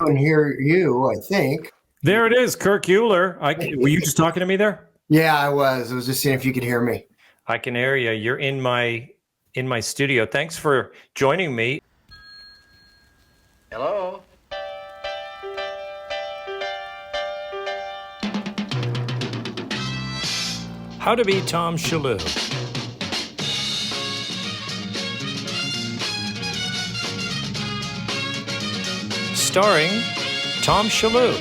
can hear you, I think. There it is, Kirk Uhler. Were you just talking to me there? Yeah, I was. I was just seeing if you could hear me. I can hear you. You're in my studio. Thanks for joining me. Hello? How to be Tom Shillue. Starring Tom Shillue.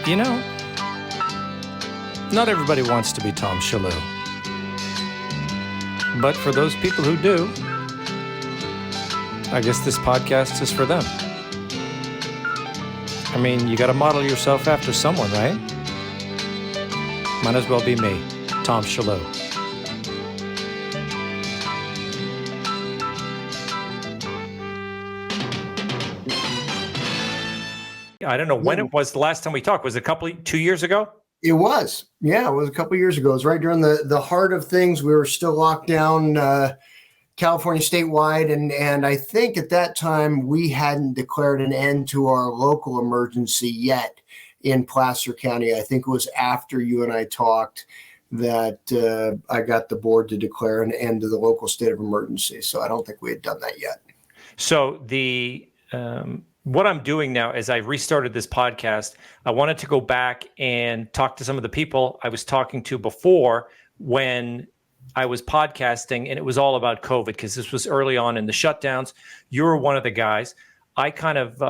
You know, not everybody wants to be Tom Shillue. But for those people who do, I guess this podcast is for them. I mean, you got to model yourself after someone, right? Might as well be me, Tom Shillue. I don't know when it was the last time we talked. Was it 2 years ago? It was. Yeah, it was a couple of years ago. It was right during the heart of things. We were still locked down, California statewide. And I think at that time, we hadn't declared an end to our local emergency yet in Placer County. I think it was after you and I talked that I got the board to declare an end to the local state of emergency. So I don't think we had done that yet. So what I'm doing now is I restarted this podcast. I wanted to go back and talk to some of the people I was talking to before when I was podcasting, and it was all about COVID because this was early on in the shutdowns. You were one of the guys. I kind of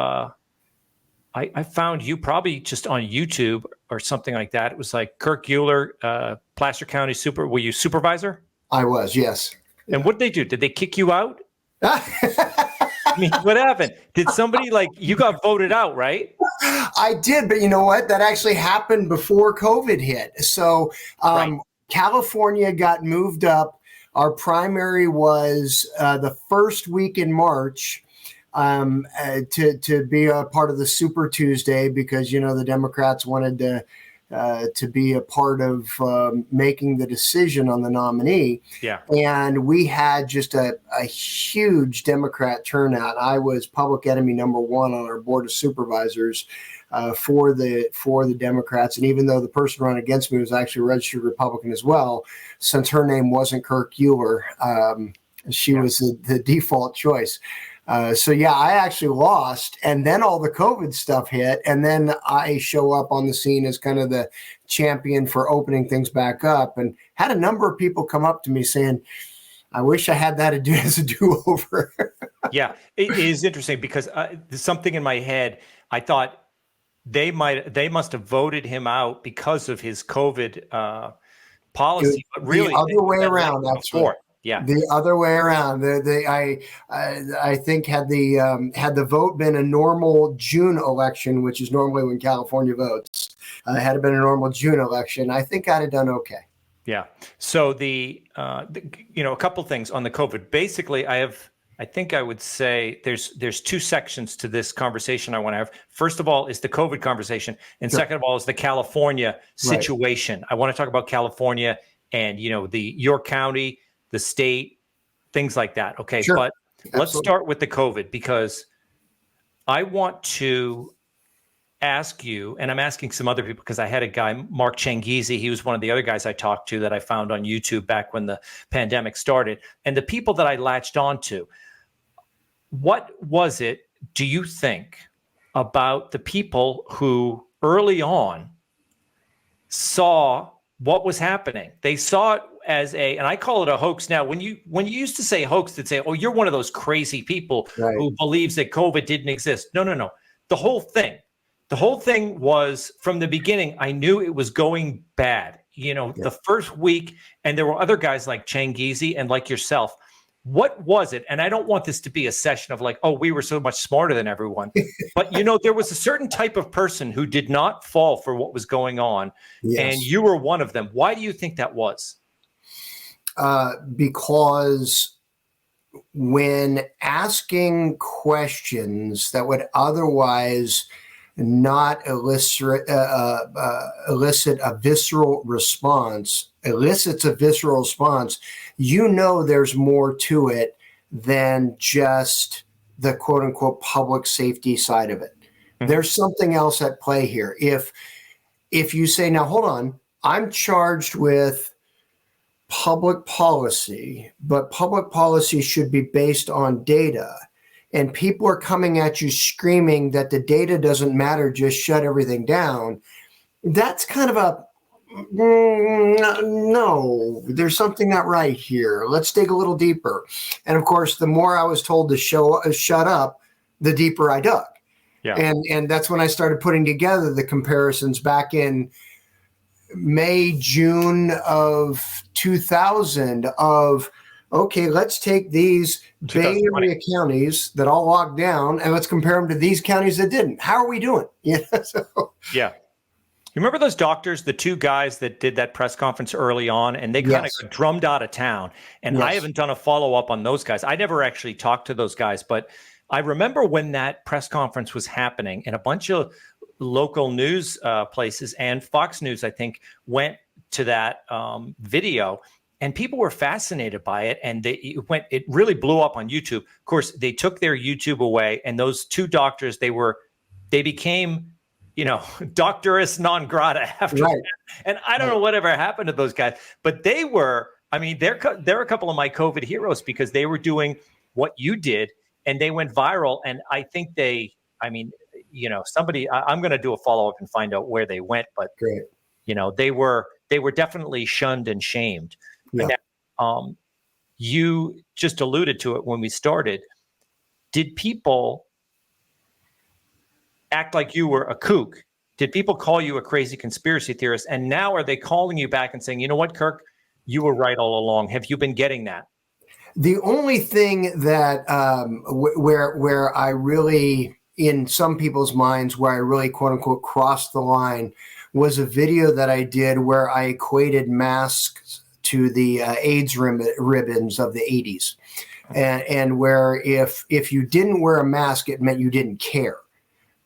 I found you probably just on YouTube or something like that. It was like Kirk Uhler, Placer County Were you supervisor? I was, yes. And what did they do? Did they kick you out? I mean, what happened? Did somebody you got voted out, right? I did, but you know what? That actually happened before COVID hit. So Right. California got moved up. Our primary was the first week in March to be a part of the Super Tuesday because, the Democrats wanted to be a part of making the decision on the nominee. Yeah. And we had just a huge Democrat turnout. I was public enemy number one on our board of supervisors for the Democrats. And even though the person running against me was actually a registered Republican as well, since her name wasn't Kirk Uhler, she was the default choice. So I actually lost, and then all the COVID stuff hit, and then I show up on the scene as kind of the champion for opening things back up, and had a number of people come up to me saying, I wish I had that to do as a do-over. Yeah, it is interesting because there's something in my head. I thought they must have voted him out because of his COVID policy, but really the other way around. Actually. Yeah, the other way around. I think had the vote been a normal June election, which is normally when California votes, had it been a normal June election, I think I'd have done okay. Yeah. So a couple things on the COVID. Basically, I think I would say there's two sections to this conversation I want to have. First of all is the COVID conversation, and second of all is the California situation. Right. I want to talk about California and your county, the state, things like that. Okay. Sure. But Absolutely. Let's start with the COVID because I want to ask you, and I'm asking some other people because I had a guy, Mark Changizi, he was one of the other guys I talked to that I found on YouTube back when the pandemic started. And the people that I latched onto, what was it, do you think, about the people who early on saw what was happening? They saw it as and I call it a hoax now. When you used to say hoax, they'd say, oh, you're one of those crazy people who believes that COVID didn't exist. No. The whole thing was from the beginning, I knew it was going bad. The first week, and there were other guys like Changizi and like yourself. What was it? And I don't want this to be a session of we were so much smarter than everyone. But, there was a certain type of person who did not fall for what was going on. Yes. And you were one of them. Why do you think that was? Because when asking questions that would otherwise not elicit a visceral response, elicits a visceral response, you know there's more to it than just the quote unquote public safety side of it. Mm-hmm. There's something else at play here. If you say, now hold on, I'm charged with public policy, but public policy should be based on data, and people are coming at you screaming that the data doesn't matter, just shut everything down, that's kind of a no, there's something not right here. Let's dig a little deeper. And of course, the more I was told to shut up, the deeper I dug. Yeah. And that's when I started putting together the comparisons back in May, June of 2000 of, okay, let's take these Bay Area counties that all locked down and let's compare them to these counties that didn't. How are we doing? Yeah. Yeah. You remember those doctors, the two guys that did that press conference early on, and they kind of got drummed out of town. And I haven't done a follow-up on those guys. I never actually talked to those guys, but I remember when that press conference was happening and a bunch of local news places and Fox News, I think, went to that video, and people were fascinated by it. And it really blew up on YouTube. Of course, they took their YouTube away, and those two doctors, they became, doctorus non grata after that. And I don't know whatever happened to those guys, but they were, they're a couple of my COVID heroes because they were doing what you did and they went viral. And I think somebody, I'm going to do a follow-up and find out where they went, but they were definitely shunned and shamed. Yeah. Now, you just alluded to it when we started. Did people act like you were a kook? Did people call you a crazy conspiracy theorist? And now are they calling you back and saying, you know what, Kirk, you were right all along? Have you been getting that? The only thing that where I really, in some people's minds, where I really quote unquote crossed the line was a video that I did where I equated masks to the AIDS ribbons of the 80s. And where if you didn't wear a mask, it meant you didn't care.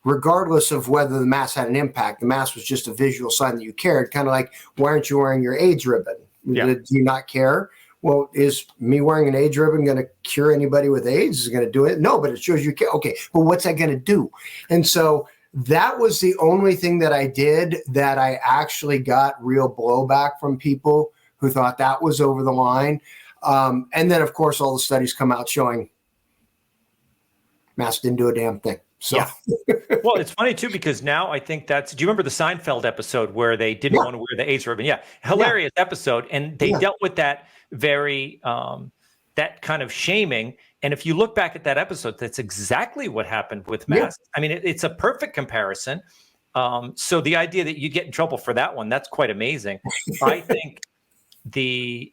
Regardless of whether the mask had an impact, the mask was just a visual sign that you cared. Kind of like, why aren't you wearing your AIDS ribbon? Yeah. Do you not care? Well, is me wearing an AIDS ribbon going to cure anybody with AIDS? Is it going to do it? No, but it shows you care. Okay, but what's that going to do? And so that was the only thing that I did that I actually got real blowback from people who thought that was over the line. And then, of course, all the studies come out showing masks didn't do a damn thing. So. Yeah. Well, it's funny, too, because now I think do you remember the Seinfeld episode where they didn't want to wear the AIDS ribbon? Yeah. Hilarious episode. And they dealt with that very, that kind of shaming. And if you look back at that episode, that's exactly what happened with masks. Yeah. It's a perfect comparison. So the idea that you get in trouble for that one, that's quite amazing. I think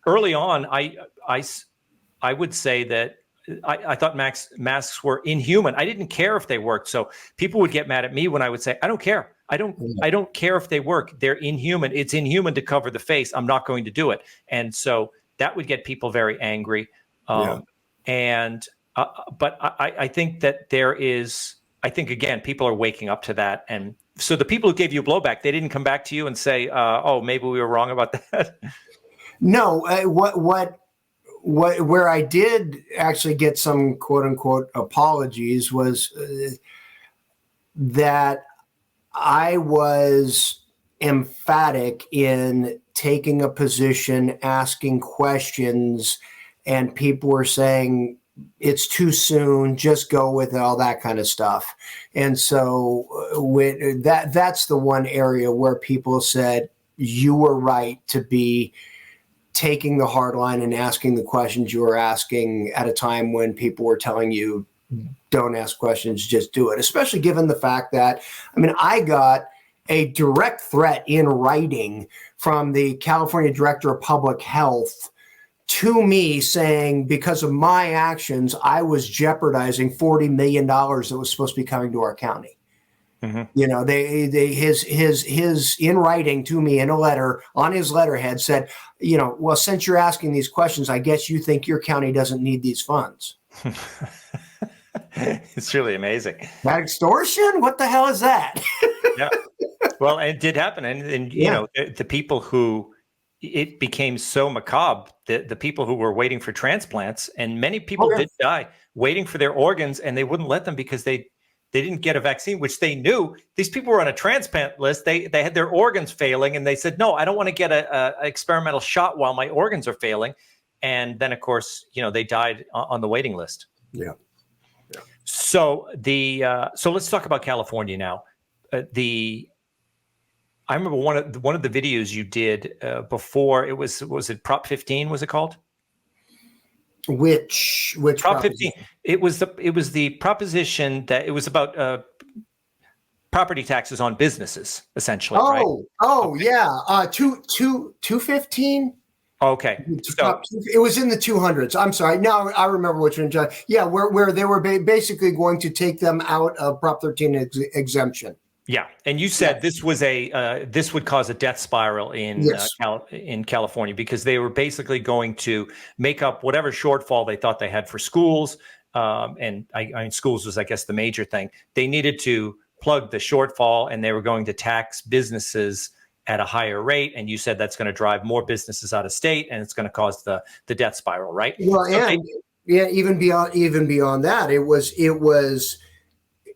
early on, I would say that I thought masks were inhuman. I didn't care if they worked. So people would get mad at me when I would say, I don't care. I don't care if they work. They're inhuman. It's inhuman to cover the face. I'm not going to do it. And so that would get people very angry. But I think that again, people are waking up to that. And so the people who gave you blowback, they didn't come back to you and say, oh, maybe we were wrong about that. No, where I did actually get some quote unquote apologies was that I was emphatic in taking a position, asking questions, and people were saying it's too soon, just go with it, all that kind of stuff. And so that's the one area where people said you were right to be taking the hard line and asking the questions you were asking at a time when people were telling you, don't ask questions, just do it. Especially given the fact that, I got a direct threat in writing from the California Director of Public Health to me saying, because of my actions, I was jeopardizing $40 million that was supposed to be coming to our county. Mm-hmm. His in writing to me in a letter on his letterhead said, well, since you're asking these questions, I guess you think your county doesn't need these funds. It's really amazing. That extortion? What the hell is that? Yeah. Well, and it did happen. And you know, the people who it became so macabre, the people who were waiting for transplants, and many people did die waiting for their organs, and they wouldn't let them because they didn't get a vaccine, which they knew. These people were on a transplant list. They had their organs failing, and they said, no, I don't want to get a experimental shot while my organs are failing. And then, of course, you know, they died on the waiting list. Yeah. So so let's talk about California now. I remember one of the videos you did before it was it Prop 15? Was it called? Which Prop 15? It was the proposition that it was about property taxes on businesses, essentially. Right? Okay. Yeah. 215. Okay. So it was in the 200s. I'm sorry. Now I remember what you're enjoying. Yeah, where they were basically going to take them out of Prop 13 exemption. Yeah, and you said this was this would cause a death spiral in California because they were basically going to make up whatever shortfall they thought they had for schools. And I mean, schools was, I guess, the major thing. They needed to plug the shortfall, and they were going to tax businesses at a higher rate. And you said that's going to drive more businesses out of state, and it's going to cause the death spiral, right? Well, so even beyond that, it was.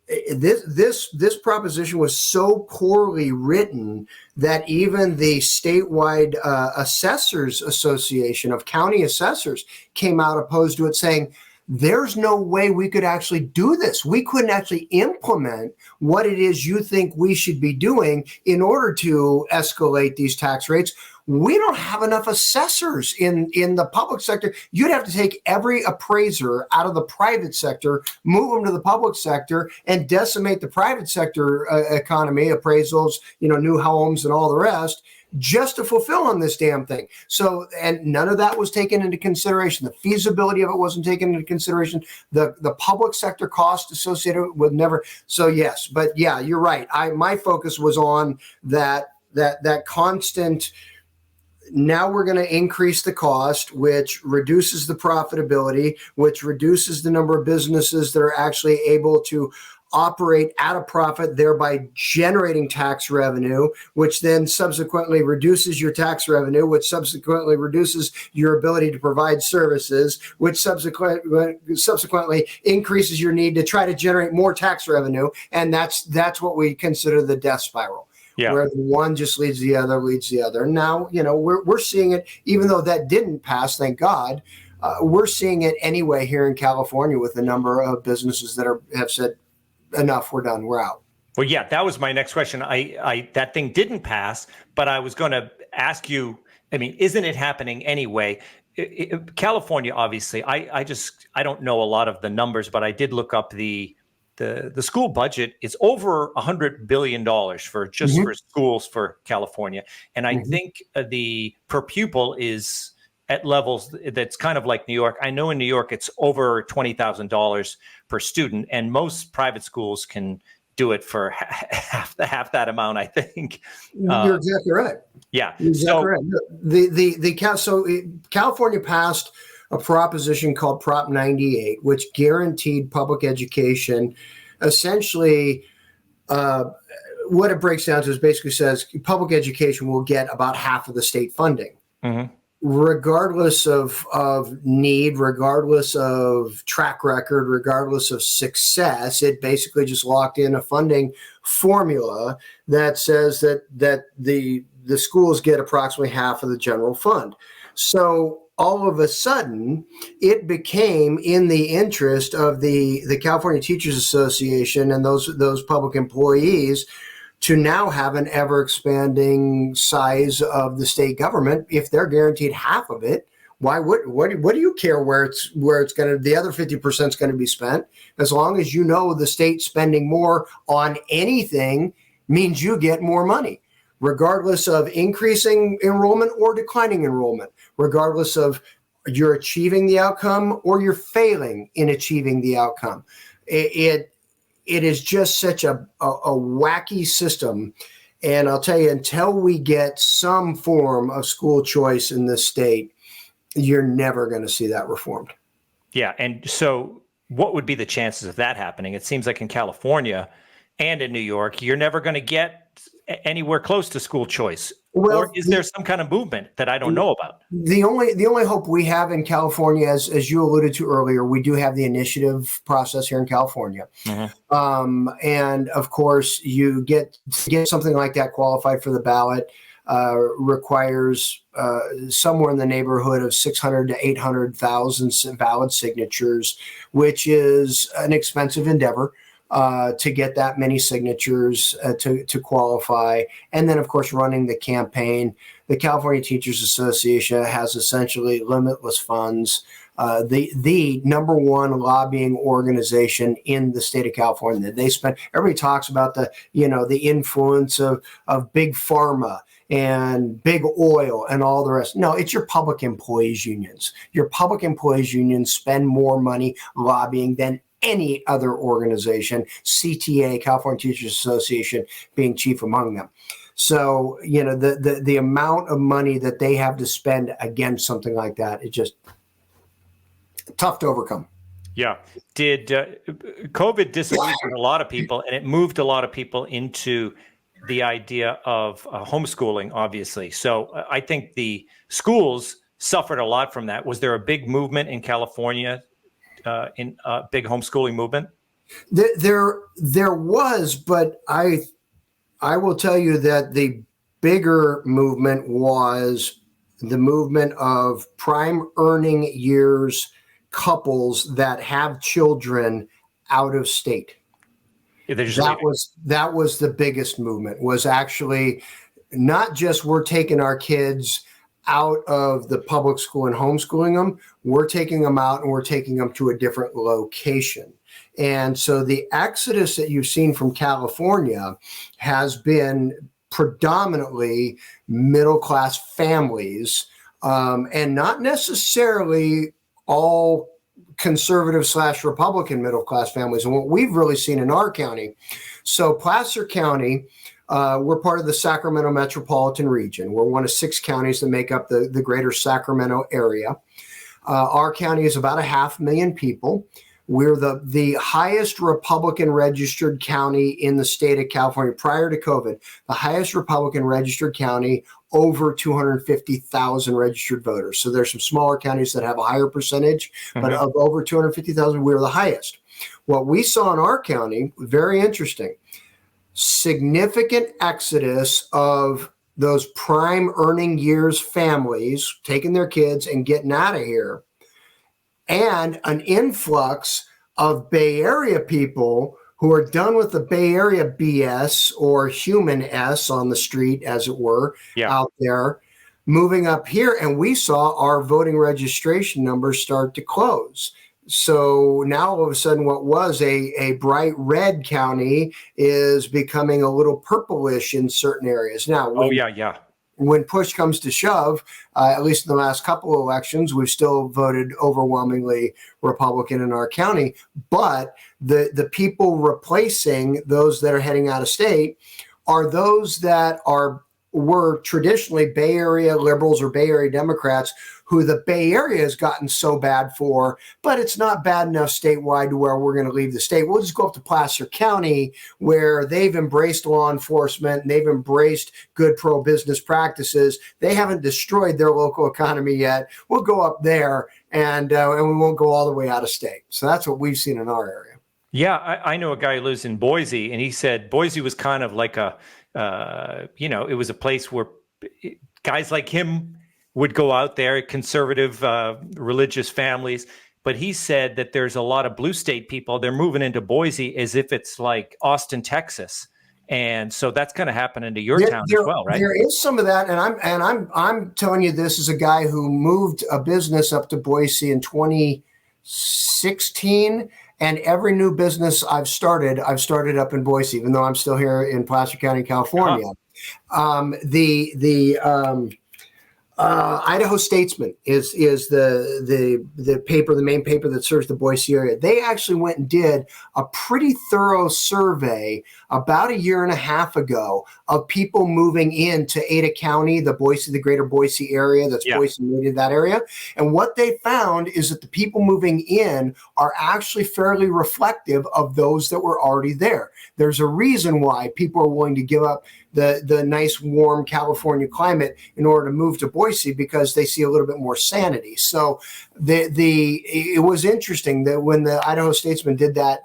This proposition was so poorly written that even the statewide assessors association of county assessors came out opposed to it, saying there's no way we could actually do this. We couldn't actually implement what it is you think we should be doing in order to escalate these tax rates. We don't have enough assessors in the public sector. You'd have to take every appraiser out of the private sector, move them to the public sector, and decimate the private sector economy, appraisals, you know, new homes and all the rest, just to fulfill on this damn thing. So, and none of that was taken into consideration. The feasibility of it wasn't taken into consideration. The public sector cost associated with never. So yes, but yeah, you're right. My focus was on that constant. Now we're going to increase the cost, which reduces the profitability, which reduces the number of businesses that are actually able to operate at a profit, thereby generating tax revenue, which then subsequently reduces your tax revenue, which subsequently reduces your ability to provide services, which subsequently increases your need to try to generate more tax revenue. And that's what we consider the death spiral. Yeah. Where the one just leads the other. And now, you know, we're seeing it, even though that didn't pass, thank God, we're seeing it anyway here in California with a number of businesses that have said, enough, we're done, we're out. Well, yeah, that was my next question. That thing didn't pass, but I was going to ask you, I mean, isn't it happening anyway? California, obviously, I don't know a lot of the numbers, but I did look up the school budget is over $100 billion for schools for California. And I think the per pupil is at levels that's kind of like New York. I know in New York, it's over $20,000 per student, and most private schools can do it for half that amount, I think. You're exactly right. Yeah. You're exactly right. So California passed a proposition called Prop 98, which guaranteed public education. Essentially, what it breaks down to is basically says public education will get about half of the state funding, regardless of need, regardless of track record, regardless of success. It basically just locked in a funding formula that says that the schools get approximately half of the general fund. So all of a sudden, it became in the interest of the California Teachers Association and those public employees to now have an ever-expanding size of the state government. If they're guaranteed half of it, what do you care where it's going to, the other 50% is going to be spent? As long as you know the state spending more on anything means you get more money, regardless of increasing enrollment or declining enrollment, regardless of you're achieving the outcome or you're failing in achieving the outcome. It is just such a wacky system. And I'll tell you, until we get some form of school choice in this state, you're never going to see that reformed. Yeah. And so what would be the chances of that happening? It seems like in California and in New York, you're never going to get anywhere close to school choice. Or Well, is there some kind of movement that I don't know about? the only hope we have in California, as you alluded to earlier, we do have the initiative process here in California, and of course, you get something like that qualified for the ballot. Requires somewhere in the neighborhood of 600 to 800,000 valid signatures, which is an expensive endeavor to get that many signatures to qualify. And then, of course, running the campaign. The California Teachers Association has essentially limitless funds. The number one lobbying organization in the state of California. Everybody talks about the influence of big pharma and big oil and all the rest. No, it's your public employees unions. Your public employees unions spend more money lobbying than any other organization, CTA, California Teachers Association, being chief among them. So, the amount of money that they have to spend against something like that, it's just tough to overcome. Yeah. Did COVID disillusion a lot of people, and it moved a lot of people into the idea of homeschooling, obviously. So I think the schools suffered a lot from that. Was there a big movement in California, in a big homeschooling movement? There was, but I will tell you that the bigger movement was the movement of prime earning years couples that have children out of state. That was the biggest movement, was actually not just we're taking our kids out of the public school and homeschooling them, we're taking them out and we're taking them to a different location. And so the exodus that you've seen from California has been predominantly middle-class families, and not necessarily all conservative / Republican middle-class families. And what we've really seen in our county, so Placer County, we're part of the Sacramento metropolitan region. We're one of 6 counties that make up the greater Sacramento area. Our county is about 500,000 people. We're the highest Republican registered county in the state of California prior to COVID, the highest Republican registered county, over 250,000 registered voters. So there's some smaller counties that have a higher percentage, but of over 250,000, we're the highest. What we saw in our county, very interesting, significant exodus of those prime earning years families taking their kids and getting out of here, and an influx of Bay Area people who are done with the Bay Area BS or human S on the street, as it were, out there, moving up here. And we saw our voting registration numbers start to close. So now all of a sudden what was a bright red county is becoming a little purplish in certain areas. Now, when push comes to shove, at least in the last couple of elections, we've still voted overwhelmingly Republican in our county. But the people replacing those that are heading out of state are those that were traditionally Bay Area liberals or Bay Area Democrats, who the Bay Area has gotten so bad for, but it's not bad enough statewide to where we're going to leave the state. We'll just go up to Placer County, where they've embraced law enforcement and they've embraced good pro-business practices. They haven't destroyed their local economy yet. We'll go up there and we won't go all the way out of state. So that's what we've seen in our area. Yeah, I know a guy who lives in Boise, and he said Boise was kind of like it was a place where guys like him would go out there, conservative, religious families. But he said that there's a lot of blue state people. They're moving into Boise as if it's like Austin, Texas. And so that's going to happen into your town as well, right? There is some of that. And I'm telling you this as a guy who moved a business up to Boise in 2016. And every new business I've started up in Boise, even though I'm still here in Placer County, California. Idaho Statesman is the paper, the main paper that serves the Boise area. They actually went and did a pretty thorough survey about a year and a half ago of people moving into Ada County, the greater Boise area, that's Boise needed that area. And what they found is that the people moving in are actually fairly reflective of those that were already there. There's a reason why people are willing to give up the nice, warm California climate in order to move to Boise, because they see a little bit more sanity. So it was interesting that when the Idaho Statesman did that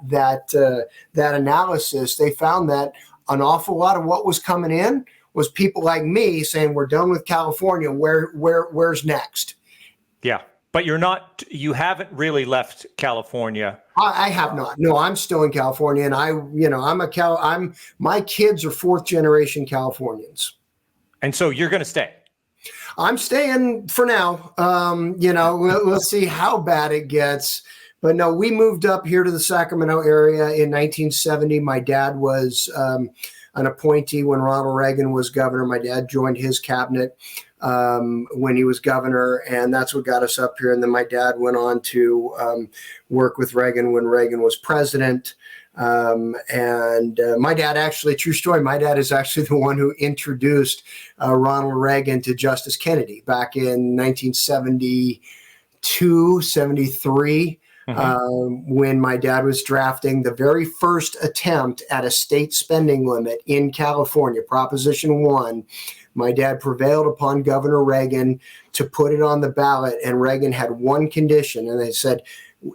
analysis, they found that an awful lot of what was coming in was people like me saying, we're done with California. Where's next? Yeah. But you haven't really left California. I have not. No, I'm still in California, and my kids are fourth generation Californians. And so you're going to stay. I'm staying for now. We'll see how bad it gets. But no, we moved up here to the Sacramento area in 1970. My dad was an appointee when Ronald Reagan was governor. My dad joined his cabinet when he was governor, and that's what got us up here. And then my dad went on to work with Reagan when Reagan was president. My dad, actually, true story, my dad is actually the one who introduced Ronald Reagan to Justice Kennedy back in 1972, 73. When my dad was drafting the very first attempt at a state spending limit in California, Proposition 1, my dad prevailed upon Governor Reagan to put it on the ballot, and Reagan had one condition, and they said,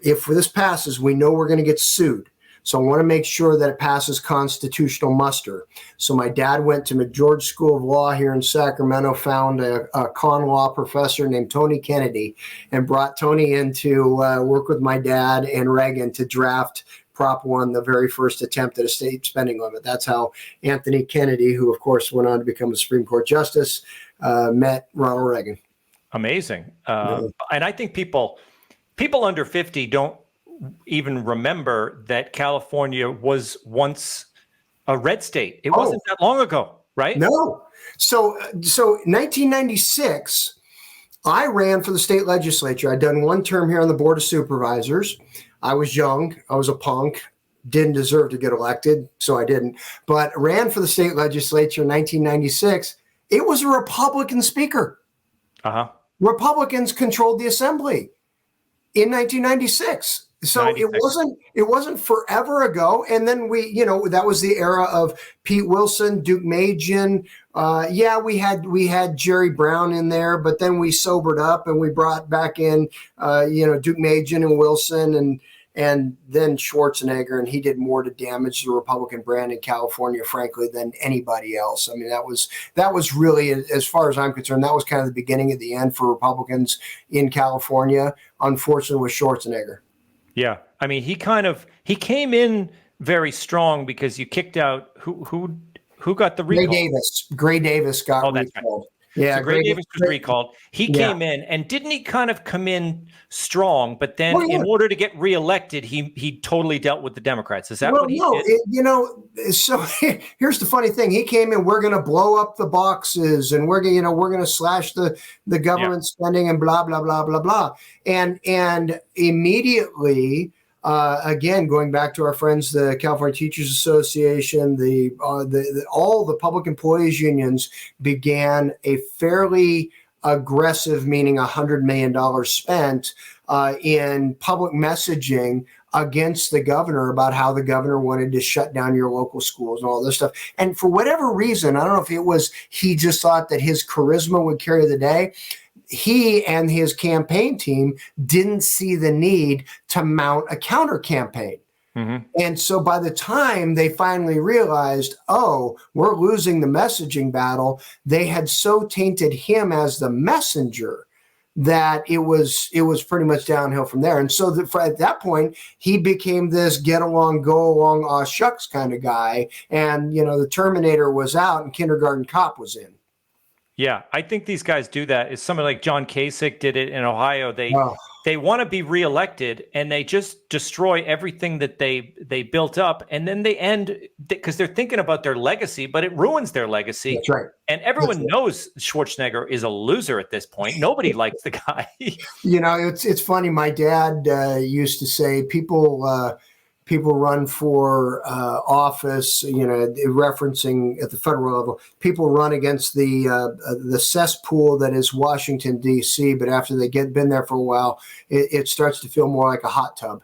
if this passes, we know we're going to get sued. So I want to make sure that it passes constitutional muster. So my dad went to McGeorge School of Law here in Sacramento, found a con law professor named Tony Kennedy, and brought Tony in to work with my dad and Reagan to draft Prop 1, the very first attempt at a state spending limit. That's how Anthony Kennedy, who of course went on to become a Supreme Court justice, met Ronald Reagan. Amazing. And I think people under 50 don't even remember that California was once a red state. It wasn't that long ago, right? No. So 1996, I ran for the state legislature. I'd done one term here on the Board of Supervisors. I was young. I was a punk. Didn't deserve to get elected, so I didn't. But ran for the state legislature in 1996. It was a Republican speaker. Republicans controlled the assembly in 1996. So 96. It wasn't forever ago. And then that was the era of Pete Wilson, Duke Majan. We had Jerry Brown in there, but then we sobered up and we brought back in Duke Majan and Wilson and then Schwarzenegger, and he did more to damage the Republican brand in California, frankly, than anybody else. I mean, that was really, as far as I'm concerned, that was kind of the beginning of the end for Republicans in California, unfortunately, with Schwarzenegger. Yeah. I mean, he came in very strong because you kicked out who got the recall? Gray Davis got recalled. Right. Yeah, so Gray Davis was recalled. He came in, and didn't he kind of come in strong? But then, in order to get reelected, he totally dealt with the Democrats. Is that what he did? So here's the funny thing: he came in. We're going to blow up the boxes, and we're going to slash the government spending, and blah blah blah blah blah. And immediately. Again, going back to our friends, the California Teachers Association, all the public employees unions began a fairly aggressive, meaning $100 million spent in public messaging against the governor about how the governor wanted to shut down your local schools and all this stuff. And for whatever reason, I don't know if it was he just thought that his charisma would carry the day. He and his campaign team didn't see the need to mount a counter campaign. Mm-hmm. And so by the time they finally realized, we're losing the messaging battle, they had so tainted him as the messenger that it was pretty much downhill from there. And so at that point, he became this get along, go along, aw shucks kind of guy. And, the Terminator was out and Kindergarten Cop was in. Yeah, I think these guys do that. It's somebody like John Kasich did it in Ohio. they want to be reelected, and they just destroy everything that they built up, and then they end because they're thinking about their legacy, but it ruins their legacy. That's right. And everyone knows Schwarzenegger is a loser at this point. Nobody likes the guy. It's funny. My dad used to say people run for office, referencing at the federal level, people run against the cesspool that is Washington, D.C., but after they been there for a while, it starts to feel more like a hot tub.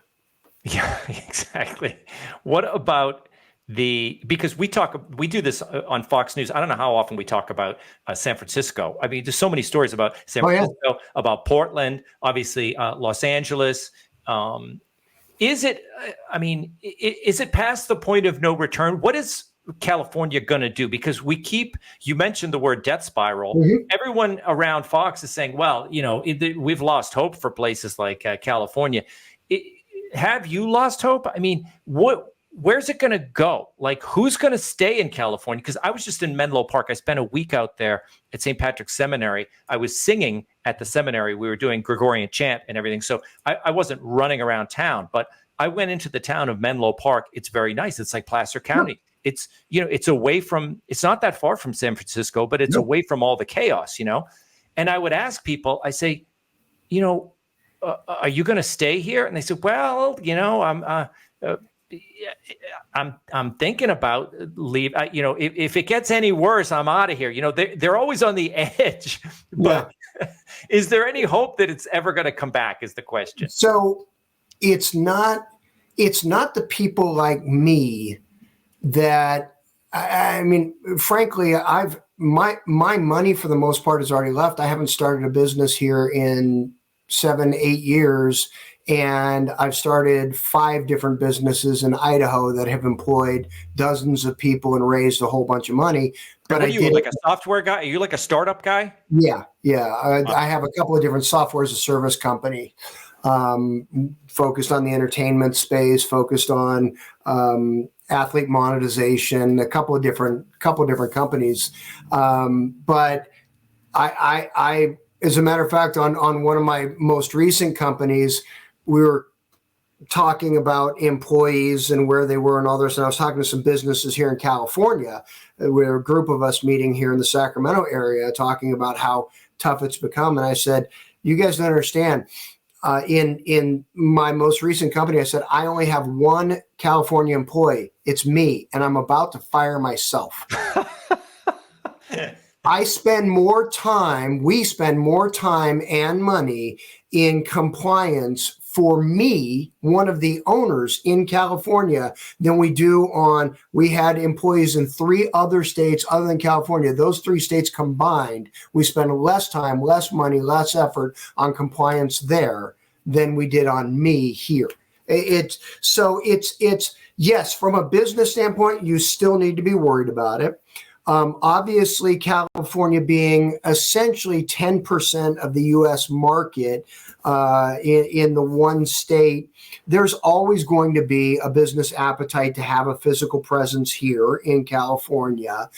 Yeah, exactly. What about because we do this on Fox News. I don't know how often we talk about San Francisco. I mean, there's so many stories about San Francisco, about Portland, obviously Los Angeles. Is it past the point of no return? What is California going to do? Because you mentioned the word death spiral. Mm-hmm. Everyone around Fox is saying, well, we've lost hope for places like California. Have you lost hope? I mean, where's it going to go? Like, who's going to stay in California? Because I was just in Menlo Park. I spent a week out there at St. Patrick's Seminary. I was singing at the seminary. We were doing Gregorian chant and everything. So I wasn't running around town, but I went into the town of Menlo Park. It's very nice. It's like Placer County. It's away from, it's not that far from San Francisco, but it's away from all the chaos, And I would ask people, I say, are you going to stay here? And they said, well, I'm thinking about leave. If it gets any worse, I'm out of here. They're always on the edge. But is there any hope that it's ever going to come back? Is the question. So it's not the people like me that. I mean, frankly, my money for the most part has already left. I haven't started a business here in 7-8 years. And I've started 5 different businesses in Idaho that have employed dozens of people and raised a whole bunch of money. But are you like a software guy? Are you like a startup guy? Yeah. I have a couple of different software as a service company, focused on the entertainment space, focused on athlete monetization, a couple of different companies. But I as a matter of fact, on one of my most recent companies, we were talking about employees and where they were and all this. And I was talking to some businesses here in California. We were a group of us meeting here in the Sacramento area, talking about how tough it's become. And I said, you guys don't understand. In my most recent company, I said, I only have one California employee. It's me. And I'm about to fire myself. we spend more time and money in compliance for me, one of the owners in California, than we had employees in 3 other states other than California. Those 3 states combined, we spend less time, less money, less effort on compliance there than we did on me here. It's yes, from a business standpoint, you still need to be worried about it. Obviously, California being essentially 10% of the U.S. market in the one state, there's always going to be a business appetite to have a physical presence here in California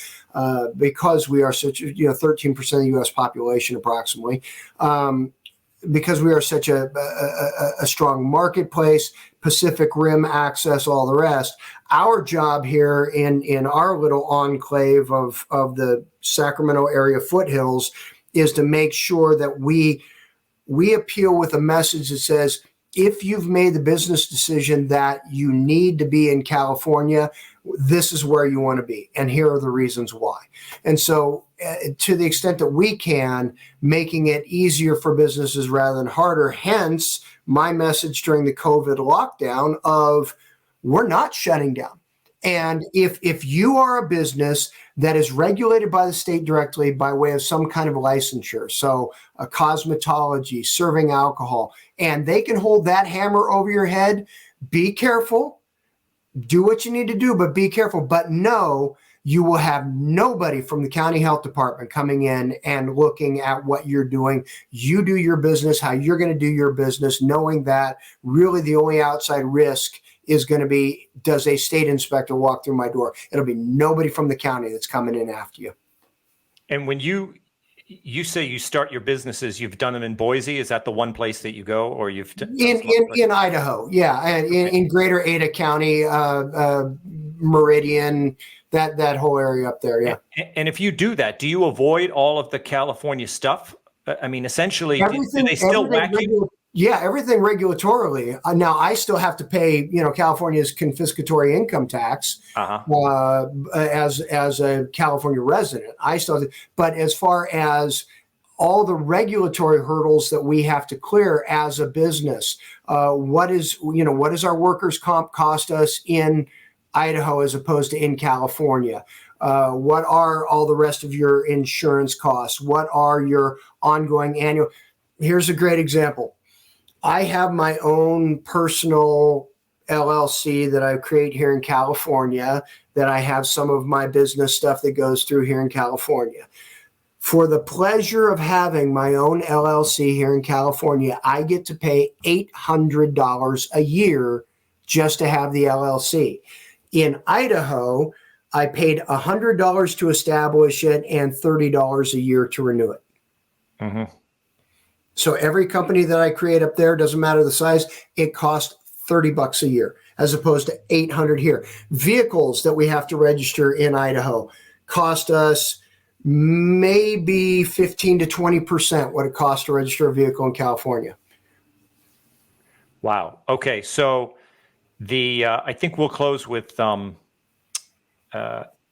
because we are such 13% of the U.S. population approximately. Because we are such a strong marketplace, Pacific Rim access, all the rest. Our job here in our little enclave of the Sacramento area foothills is to make sure that we appeal with a message that says, if you've made the business decision that you need to be in California, this is where you want to be. And here are the reasons why. And so to the extent that we can, making it easier for businesses rather than harder, hence my message during the COVID lockdown of we're not shutting down. And if you are a business that is regulated by the state directly by way of some kind of licensure, so a cosmetology, serving alcohol, and they can hold that hammer over your head, be careful, do what you need to do, but be careful. But no, you will have nobody from the county health department coming in and looking at what you're doing. You do your business, how you're going to do your business, knowing that really the only outside risk is going to be, does a state inspector walk through my door? It'll be nobody from the county that's coming in after you. And when you you say you start your businesses, you've done them in Boise. Is that the one place that you go, or you've in Idaho? Yeah, and in Greater Ada County, Meridian, that whole area up there. Yeah. And if you do that, do you avoid all of the California stuff? I mean, essentially, do they still whack you? Yeah, everything regulatorily. Now, I still have to pay, California's confiscatory income tax as a California resident. I still have to, but as far as all the regulatory hurdles that we have to clear as a business, what does our workers' comp cost us in Idaho as opposed to in California? What are all the rest of your insurance costs? What are your ongoing annual? Here's a great example. I have my own personal LLC that I create here in California, that I have some of my business stuff that goes through here in California. For the pleasure of having my own LLC here in California, I get to pay $800 a year just to have the LLC. In Idaho, I paid $100 to establish it and $30 a year to renew it. Mm-hmm. So every company that I create up there, doesn't matter the size, it costs $30 a year as opposed to $800 here. Vehicles that we have to register in Idaho cost us maybe 15 to 20% what it costs to register a vehicle in California. Wow. Okay. So I think we'll close with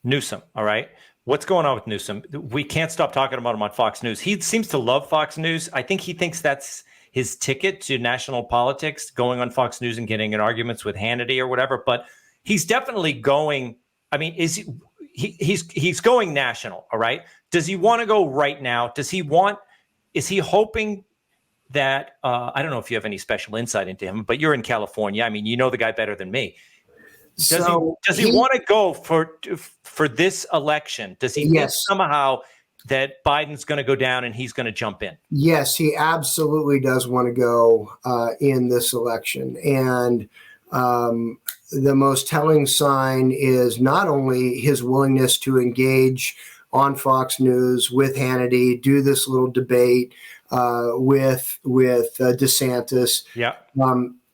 Newsom. All right. What's going on with Newsom? We can't stop talking about him on Fox News. He seems to love Fox News. I think he thinks that's his ticket to national politics, going on Fox News and getting in arguments with Hannity or whatever. But he's definitely going. I mean, he's going national. All right. Does he want to go right now? Is he hoping that I don't know if you have any special insight into him, but you're in California. I mean, you know the guy better than me. Does he want to go for this election? Does he think somehow that Biden's going to go down and he's going to jump in? Yes, he absolutely does want to go in this election. And the most telling sign is not only his willingness to engage on Fox News with Hannity, do this little debate with DeSantis. Yeah.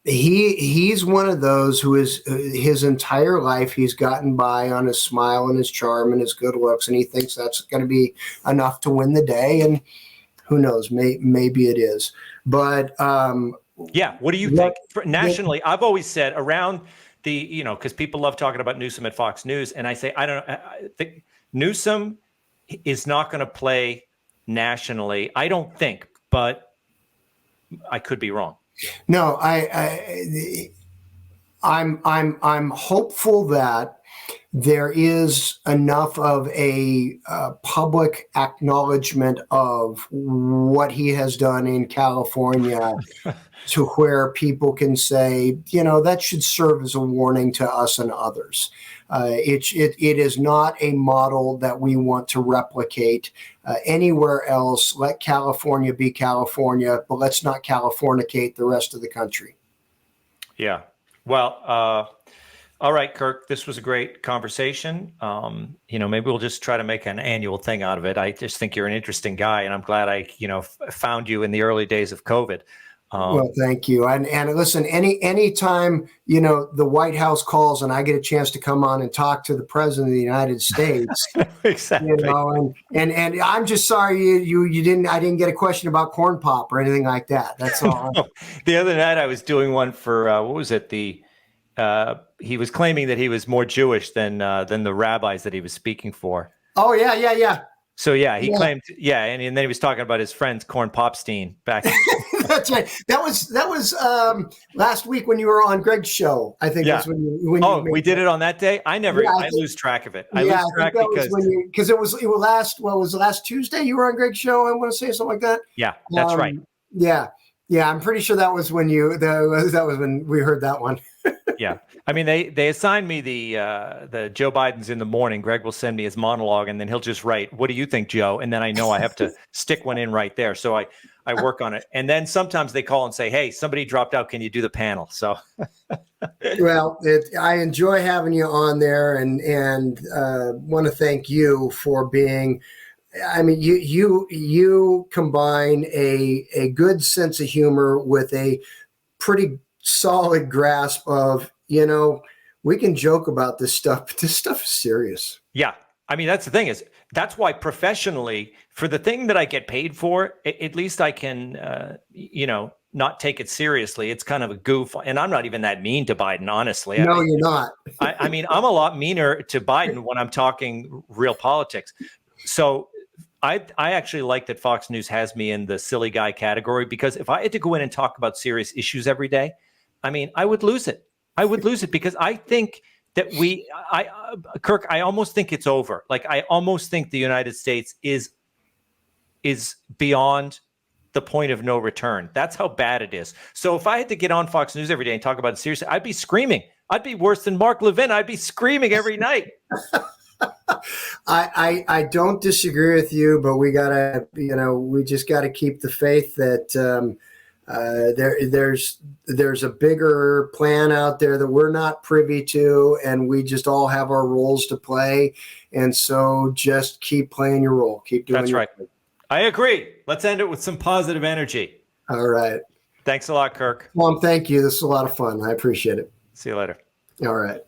He's one of those who is his entire life he's gotten by on his smile and his charm and his good looks, and he thinks that's going to be enough to win the day. And who knows, maybe it is. But what do you think nationally? I've always said around because people love talking about Newsom at Fox News, and I say I think Newsom is not going to play nationally. I don't think, but I could be wrong. No, I'm hopeful that there is enough of a public acknowledgement of what he has done in California to where people can say, that should serve as a warning to us and others. It is not a model that we want to replicate anywhere else. Let California be California, but let's not Californicate the rest of the country. Yeah. Well, all right, Kirk, this was a great conversation. Maybe we'll just try to make an annual thing out of it. I just think you're an interesting guy, and I'm glad I, found you in the early days of COVID. Well, thank you. And listen, anytime, the White House calls and I get a chance to come on and talk to the president of the United States, exactly. And I'm just sorry I didn't get a question about corn pop or anything like that. That's all. The other night I was doing one for, what was it? He was claiming that he was more Jewish than the rabbis that he was speaking for. Oh, yeah. So he claimed, and then he was talking about his friends Corn Popstein back. That's right. That was last week when you were on Greg's show. I think that's when you we did it on that day. I lose track of it. I lose track because it was last Tuesday you were on Greg's show. I want to say something like that. Yeah, that's right. Yeah. I'm pretty sure that was when that was when we heard that one. Yeah. I mean, they assigned me the Joe Biden's in the morning. Greg will send me his monologue, and then he'll just write, "What do you think, Joe?" And then I know I have to stick one in right there. So I work on it. And then sometimes they call and say, "Hey, somebody dropped out. Can you do the panel?" So, well, I enjoy having you on there, and want to thank you for being I mean, you combine a good sense of humor with a pretty solid grasp of, we can joke about this stuff, but this stuff is serious. Yeah. I mean, that's the thing is that's why professionally for the thing that I get paid for, at least I can, not take it seriously. It's kind of a goof. And I'm not even that mean to Biden, honestly. No, you're not. I mean, I'm a lot meaner to Biden when I'm talking real politics. So I actually like that Fox News has me in the silly guy category, because if I had to go in and talk about serious issues every day, I mean, I would lose it. I would lose it because I think that Kirk, I almost think it's over. Like, I almost think the United States is beyond the point of no return. That's how bad it is. So if I had to get on Fox News every day and talk about it seriously, I'd be screaming. I'd be worse than Mark Levin. I'd be screaming every night. I don't disagree with you, but we just gotta keep the faith that there's a bigger plan out there that we're not privy to, and we just all have our roles to play. And so just keep playing your role. Keep doing. That's right. Thing. I agree. Let's end it with some positive energy. All right. Thanks a lot, Kirk. Well, thank you. This is a lot of fun. I appreciate it. See you later. All right.